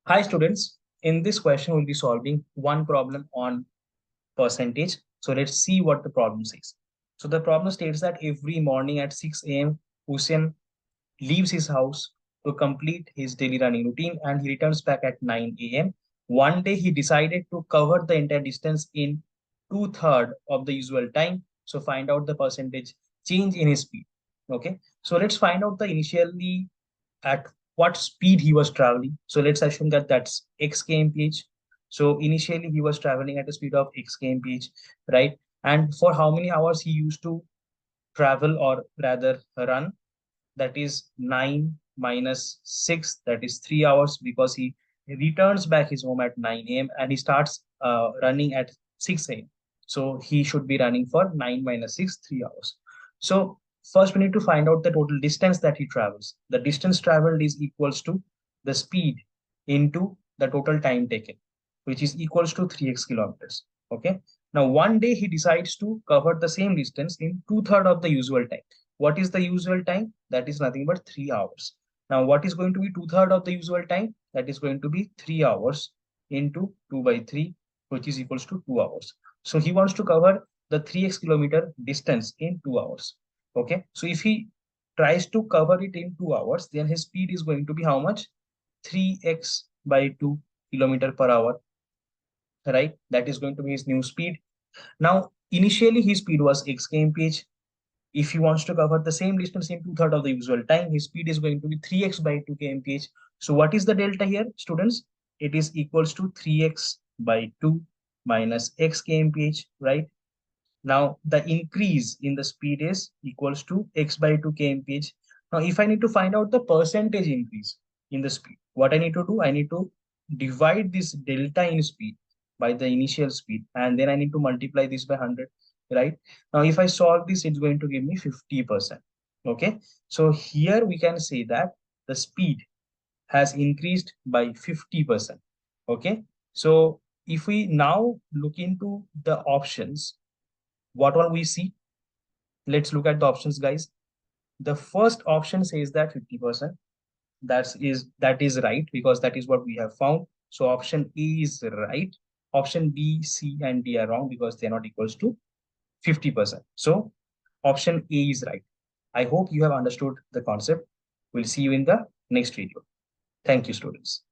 Hi students, in this question we'll be solving one problem on percentage. So let's see what the problem says. So the problem states that every morning at 6 a.m. Usain leaves his house to complete his daily running routine and he returns back at 9 a.m. One day he decided to cover the entire distance in two-thirds of the usual time. So find out the percentage change in his speed. Okay, so let's find out the initially at what speed he was traveling. So let's assume that that's x kmph. So initially he was traveling at a speed of x kmph, right? And for how many hours he used to travel or rather run? That is 9 minus 6, that is 3 hours, because he returns back his home at 9 a.m. and he starts running at 6 a.m. So he should be running for 9 minus 6, 3 hours. So first we need to find out the total distance that he travels. The distance traveled is equals to the speed into the total time taken, which is equals to 3x kilometers. Okay. Now one day he decides to cover the same distance in two-thirds of the usual time. What is the usual time? That is nothing but 3 hours. Now, what is going to be two-thirds of the usual time? That is going to be 3 hours into 2 by 3, which is equals to 2 hours. So he wants to cover the 3x kilometer distance in 2 hours. Okay. So if he tries to cover it in 2 hours, then his speed is going to be how much? 3x by 2 kilometer per hour, right? That is going to be his new speed. Now, initially his speed was x kmph. If he wants to cover the same distance in two-thirds of the usual time, his speed is going to be 3x by 2 kmph. So what is the delta here, students? It is equals to 3x by 2 minus x kmph, right? Now the increase in the speed is equals to x by 2 kmph. Now if I need to find out the percentage increase in the speed, what I need to do, I need to divide this delta in speed by the initial speed, and then I need to multiply this by 100, right? Now if I solve this, it's going to give me 50%. Okay, so here we can say that the speed has increased by 50%. Okay, so if we now look into the options, what all we see? Let's look at the options, guys. The first option says that 50%. That is right, because that is what we have found. So option A is right. Option B, C, and D are wrong because they're not equals to 50%. So option A is right. I hope you have understood the concept. We'll see you in the next video. Thank you, students.